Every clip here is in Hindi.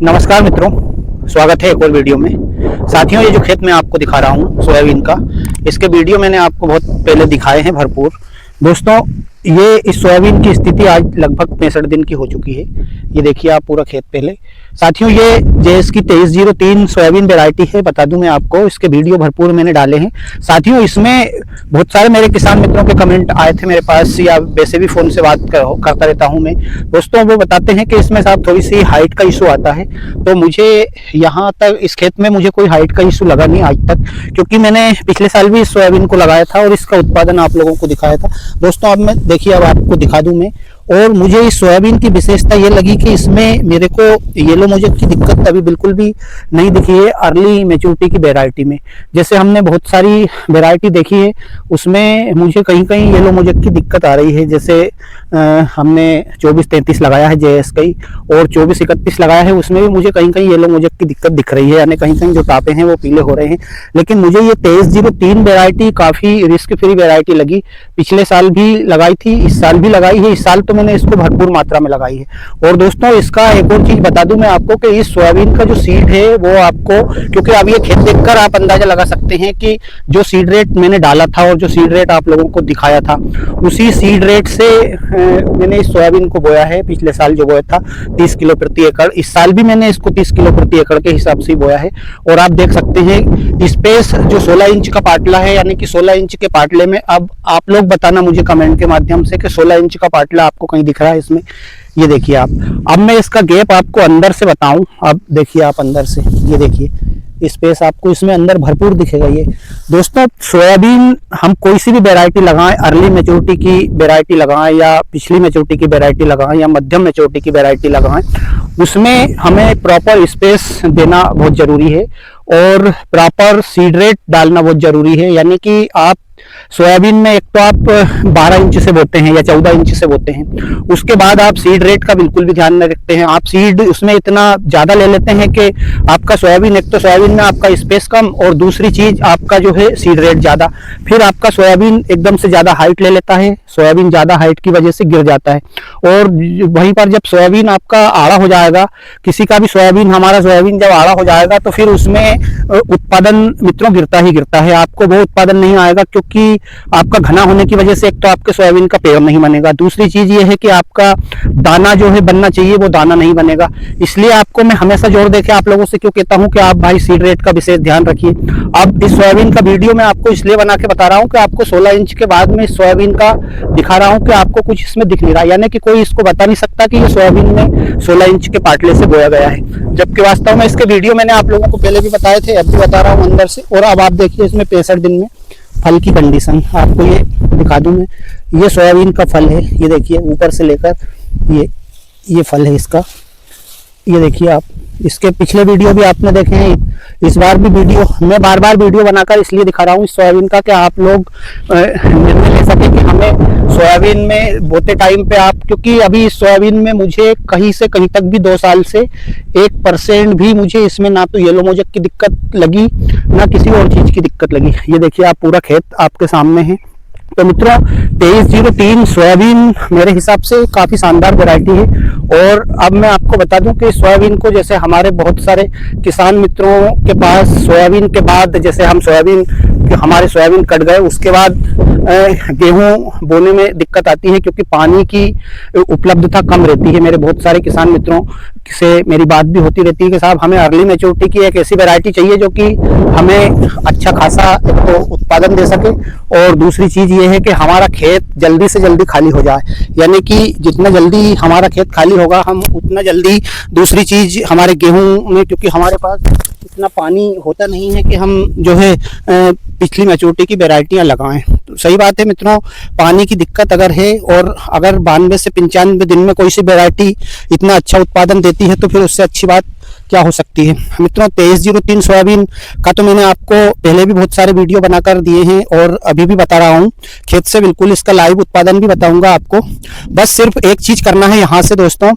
नमस्कार मित्रों, स्वागत है एक और वीडियो में। साथियों, ये जो खेत मैं आपको दिखा रहा हूँ सोयाबीन का, इसके वीडियो मैंने आपको बहुत पहले दिखाए हैं भरपूर। दोस्तों, ये इस सोयाबीन की स्थिति आज लगभग 65 दिन की हो चुकी है। ये देखिए आप पूरा खेत पहले। साथियों, ये जेएस की 2303 सोयाबीन वैरायटी है। बता दूं मैं आपको, इसके वीडियो भरपूर मैंने डाले हैं। साथियों, इसमें बहुत सारे मेरे किसान मित्रों के कमेंट आए थे मेरे पास, या वैसे भी फोन से बात करता रहता हूं मैं। दोस्तों, वो बताते हैं कि इसमें साहब थोड़ी सी हाइट का इशू आता है। तो मुझे यहाँ तक इस खेत में मुझे कोई हाइट का इशू लगा नहीं आज तक, क्योंकि मैंने पिछले साल भी इस सोयाबीन को लगाया था और इसका उत्पादन आप लोगों को दिखाया था। दोस्तों, अब मैं देखिए, अब आपको दिखा दूं मैं। और मुझे इस सोयाबीन की विशेषता ये लगी कि इसमें मेरे को येलो मोजेक की दिक्कत अभी बिल्कुल भी नहीं दिखी है अर्ली मैच्योरिटी की वैरायटी में। जैसे हमने बहुत सारी वैरायटी देखी है, उसमें मुझे कहीं कहीं येलो मोजेक की दिक्कत आ रही है। जैसे हमने 2433 लगाया है जेएस का ही, और 2431 लगाया है, उसमें भी मुझे कहीं कहीं येलो मोजेक की दिक्कत दिख रही है, यानी कहीं कहीं जो टापे हैं वो पीले हो रहे हैं। लेकिन मुझे ये 2303 वैरायटी काफ़ी रिस्क फ्री वैरायटी लगी। पिछले साल भी लगाई थी, इस साल भी लगाई है। इस साल तो मैंने इसको भरपूर मात्रा में लगाई है। और दोस्तों, इसका एक और चीज बता दूं मैं आपको कि इस सोयाबीन का जो सीड है वो आपको, क्योंकि अब ये खेत देखकर आप अंदाजा लगा सकते हैं कि जो सीड रेट मैंने डाला था और जो सीड रेट आप लोगों को दिखाया था, उसी सीड रेट से मैंने इस सोयाबीन को बोया है। पिछले साल जो बोया था 30 किलो प्रति एकड़, इस साल भी मैंने इसको 30 किलो प्रति एकड़ के हिसाब से बोया है। और आप देख सकते हैं स्पेस जो 16 इंच का पाटला है, यानी कि 16 इंच के पाटले में, अब आप लोग बताना मुझे कमेंट के माध्यम से कि 16 इंच का पाटला आपको कहीं दिख रहा है इसमें। ये देखिए आप। अब मैं इसका गैप आपको अंदर से बताऊं। अब देखिए आप अंदर से, ये देखिए स्पेस आपको इसमें अंदर भरपूर दिखेगा। ये दोस्तों, सोयाबीन हम कोई सी भी वैरायटी लगाएं, अर्ली मैच्योरिटी की वैरायटी लगाएं या पिछली मैच्योरिटी की वैरायटी लगाएं या मध्यम मैच्योरिटी की वैरायटी लगाएं, उसमें हमें प्रॉपर स्पेस देना बहुत जरूरी है और प्रॉपर सीड रेट डालना बहुत जरूरी है। यानी कि आप सोयाबीन में एक तो आप 12 इंच से बोते हैं या 14 इंच से बोते हैं, उसके बाद आप सीड रेट का बिल्कुल भी ध्यान नहीं रखते हैं। आप सीड उसमें इतना ज्यादा ले लेते हैं कि आपका सोयाबीन, एक तो सोयाबीन में आपका स्पेस कम, और दूसरी चीज आपका जो है सीड रेट ज्यादा। फिर आपका सोयाबीन एकदम से ज्यादा हाइट ले लेता है, सोयाबीन ज्यादा हाइट की वजह से गिर जाता है। और वहीं पर जब सोयाबीन आपका आड़ा हो जाएगा, किसी का भी सोयाबीन, हमारा सोयाबीन जब आड़ा हो जाएगा, तो फिर उसमें उत्पादन मित्रों गिरता ही गिरता है। आपको वो उत्पादन नहीं आएगा, क्योंकि आपका घना होने की वजह से एक तो आपके सोयाबीन का पेड़ नहीं बनेगा, दूसरी चीज ये है कि आपका दाना जो है बनना चाहिए वो दाना नहीं बनेगा। इसलिए आपको मैं हमेशा जोर देके आप लोगों से क्यों कहता हूं कि आप भाई सीड रेट का विशेष ध्यान रखिए। अब इस सोयाबीन का वीडियो मैं आपको इसलिए बना के बता रहा हूं कि आपको 16 इंच के बाद में सोयाबीन का दिखा रहा हूं कि आपको कुछ इसमें दिख नहीं रहा, यानी कि कोई इसको बता नहीं सकता कि ये सोयाबीन में 16 इंच के पाटले से बोया गया है, जबकि वास्तव में इसके वीडियो मैंने आप लोगों को पहले भी बताए थे, अब भी बता रहा हूँ अंदर से। और अब आप देखिए इसमें 65 दिन में फल की कंडीशन आपको ये दिखा दूं मैं। ये सोयाबीन का फल है, ये देखिए ऊपर से लेकर ये फल है इसका। ये देखिए आप, इसके पिछले वीडियो भी आपने देखे हैं, इस बार भी वीडियो मैं बार बार वीडियो बनाकर इसलिए दिखा रहा हूँ इस सोयाबीन का कि आप लोग निर्णय ले सके कि हमें सोयाबीन में बोते टाइम पे आप, क्योंकि अभी इस सोयाबीन में मुझे कहीं से कहीं तक भी 2 साल से 1% भी मुझे इसमें ना तो येलो मोजेक की दिक्कत लगी, ना किसी और चीज की दिक्कत लगी। ये देखिए आप, पूरा खेत आपके सामने है। तो मित्रों, 2303 सोयाबीन मेरे हिसाब से काफी शानदार वैरायटी है। और अब मैं आपको बता दूं कि सोयाबीन को, जैसे हमारे बहुत सारे किसान मित्रों के पास सोयाबीन के बाद, जैसे हमारे सोयाबीन कट गए, उसके बाद गेहूं बोने में दिक्कत आती है, क्योंकि पानी की उपलब्धता कम रहती है। मेरे बहुत सारे किसान मित्रों से मेरी बात भी होती रहती है कि साहब हमें अर्ली मैच्योरिटी की एक ऐसी वैरायटी चाहिए जो कि हमें अच्छा खासा एक तो उत्पादन दे सके, और दूसरी चीज ये है कि हमारा खेत जल्दी से जल्दी खाली हो जाए। यानी कि जितना जल्दी हमारा खेत खाली होगा, हम उतना जल्दी, दूसरी चीज हमारे गेहूं में, क्योंकि हमारे पास इतना पानी होता नहीं है कि हम जो है पिछली मैच्योरिटी की वैरायटियां लगाएं। तो सही बात है मित्रों, पानी की दिक्कत अगर है, और अगर 92 से 95 दिन में कोई सी वैरायटी इतना अच्छा उत्पादन देती है, तो फिर उससे अच्छी बात क्या हो सकती है। मित्रों, 2303 सोयाबीन का तो मैंने आपको पहले भी बहुत सारे वीडियो बनाकर दिए हैं, और अभी भी बता रहा हूँ खेत से बिल्कुल इसका लाइव उत्पादन भी बताऊंगा आपको। बस सिर्फ एक चीज करना है यहाँ से दोस्तों,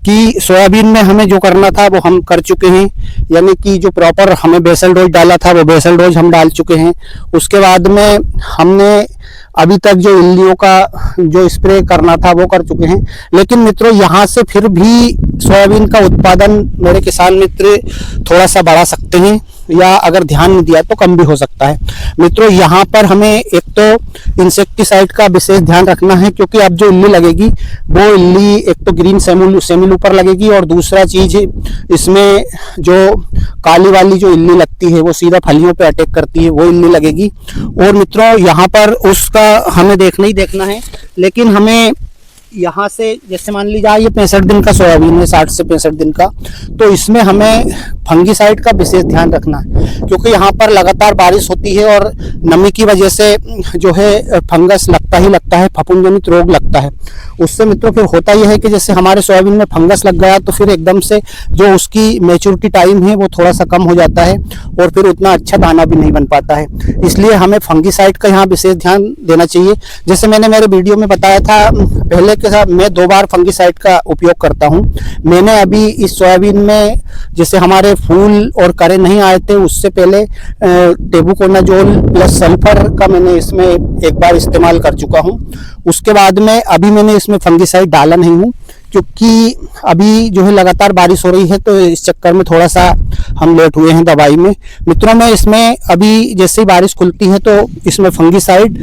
कि सोयाबीन में हमें जो करना था वो हम कर चुके हैं, यानी कि जो प्रॉपर हमें बेसल डोज डाला था वो बेसल डोज हम डाल चुके हैं। उसके बाद में हमने अभी तक जो इल्लियों का जो स्प्रे करना था वो कर चुके हैं। लेकिन मित्रों यहाँ से फिर भी सोयाबीन का उत्पादन मेरे किसान मित्र थोड़ा सा बढ़ा सकते हैं, या अगर ध्यान नहीं दिया तो कम भी हो सकता है। मित्रों यहाँ पर हमें एक तो इंसेक्टिसाइड का विशेष ध्यान रखना है, क्योंकि अब जो इल्ली लगेगी वो इल्ली एक तो ग्रीन सेमिल ऊपर लगेगी, और दूसरा चीज इसमें जो काली वाली जो इल्ली लगती है वो सीधा फलियों पे अटैक करती है, वो इल्ली लगेगी। और मित्रों यहाँ पर उसका हमें देखना ही देखना है। लेकिन हमें यहाँ से जैसे मान लीजिए ये 65 दिन का सोयाबीन है, 60 से 65 दिन का, तो इसमें हमें फंगीसाइड का विशेष ध्यान रखना है, क्योंकि यहाँ पर लगातार बारिश होती है और नमी की वजह से जो है फंगस लगता ही लगता है, फफूंदजनित रोग लगता है। उससे मित्रों फिर होता यह है कि जैसे हमारे सोयाबीन में फंगस लग गया तो फिर एकदम से जो उसकी मैच्योरिटी टाइम है वो थोड़ा सा कम हो जाता है, और फिर उतना अच्छा दाना भी नहीं बन पाता है। इसलिए हमें फंगीसाइड का यहाँ विशेष ध्यान देना चाहिए। जैसे मैंने मेरे वीडियो में बताया था पहले के साथ, मैं 2 बार फंगीसाइड का उपयोग करता हूँ। मैंने अभी इस सोयाबीन में जैसे हमारे फूल और करे नहीं आए थे, उससे पहले टेबुकोनाजोल प्लस सल्फर का मैंने इसमें एक बार इस्तेमाल कर चुका हूँ। उसके बाद में अभी मैंने इसमें फंगीसाइड डाला नहीं हूँ, क्योंकि अभी जो है लगातार बारिश हो रही है, तो इस चक्कर में थोड़ा सा हम लेट हुए हैं दवाई में। मित्रों मैं इसमें अभी जैसे ही बारिश खुलती है तो इसमें फंगीसाइड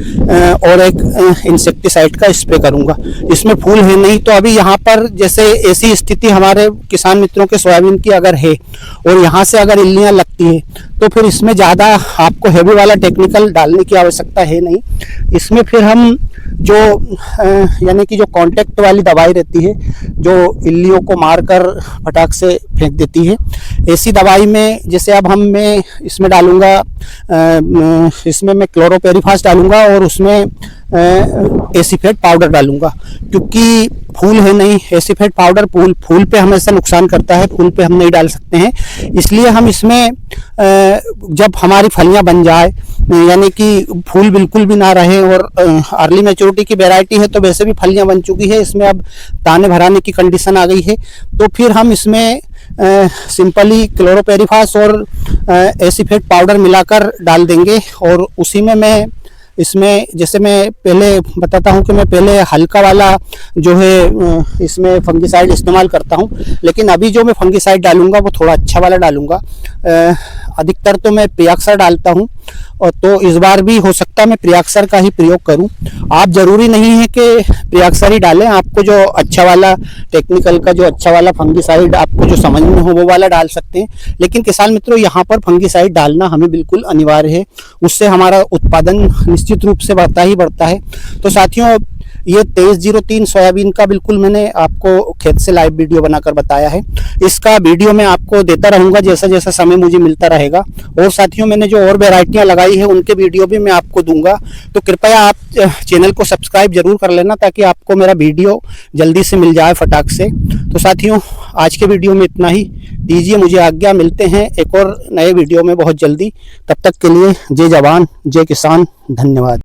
और एक इंसेक्टिसाइड का स्प्रे करूंगा। इसमें फूल है नहीं, तो अभी यहाँ पर जैसे ऐसी स्थिति हमारे किसान मित्रों के सोयाबीन की अगर है और यहाँ से अगर इल्लियाँ लगती है, तो फिर इसमें ज़्यादा आपको हैवी वाला टेक्निकल डालने की आवश्यकता है नहीं। इसमें फिर हम जो यानी कि जो कांटेक्ट वाली दवाई रहती है, जो इल्लियों को मारकर फटाक से फेंक देती है, ऐसी दवाई में जैसे अब मैं इसमें डालूंगा, इसमें मैं क्लोरोपेरिफास डालूंगा और उसमें एसीफेट पाउडर डालूंगा, क्योंकि फूल है नहीं। एसीफेट पाउडर फूल पे हमेशा नुकसान करता है, फूल पे हम नहीं डाल सकते हैं। इसलिए हम इसमें जब हमारी फलियां बन जाए, यानी कि फूल बिल्कुल भी ना रहे और अर्ली मैच्योरिटी की वैरायटी है, तो वैसे भी फलियां बन चुकी है, इसमें अब दाने भराने की कंडीशन आ गई है, तो फिर हम इसमें सिंपली क्लोरोपेरिफास और एसीफेट पाउडर मिलाकर डाल देंगे। और उसी में मैं इसमें जैसे मैं पहले बताता हूं कि मैं पहले हल्का वाला जो है इसमें फंगीसाइड इस्तेमाल करता हूं, लेकिन अभी जो मैं फंगीसाइड डालूंगा वो थोड़ा अच्छा वाला डालूंगा। अधिकतर तो मैं प्रियाक्सर डालता हूं, और तो इस बार भी हो सकता है मैं प्रियाक्सर का ही प्रयोग करूं। आप जरूरी नहीं है कि प्रियाक्सर ही डालें, आपको जो अच्छा वाला टेक्निकल का जो अच्छा वाला फंगीसाइड आपको जो समझ में हो वो वाला डाल सकते हैं। लेकिन किसान मित्रों यहाँ पर फंगीसाइड डालना हमें बिल्कुल अनिवार्य है, उससे हमारा उत्पादन निश्चित रूप से बढ़ता ही बढ़ता है। तो साथियों ये 2303 सोयाबीन का बिल्कुल मैंने आपको खेत से लाइव वीडियो बनाकर बताया है। इसका वीडियो मैं आपको देता रहूंगा जैसा जैसा समय मुझे मिलता रहेगा। और साथियों मैंने जो और वेराइटियां लगाई है उनके वीडियो भी मैं आपको दूंगा, तो कृपया आप चैनल को सब्सक्राइब जरूर कर लेना, ताकि आपको मेरा वीडियो जल्दी से मिल जाए फटाक से। तो साथियों आज के वीडियो में इतना ही, दीजिए मुझे आज्ञा, मिलते हैं एक और नए वीडियो में बहुत जल्दी। तब तक के लिए जय जवान जय किसान, धन्यवाद।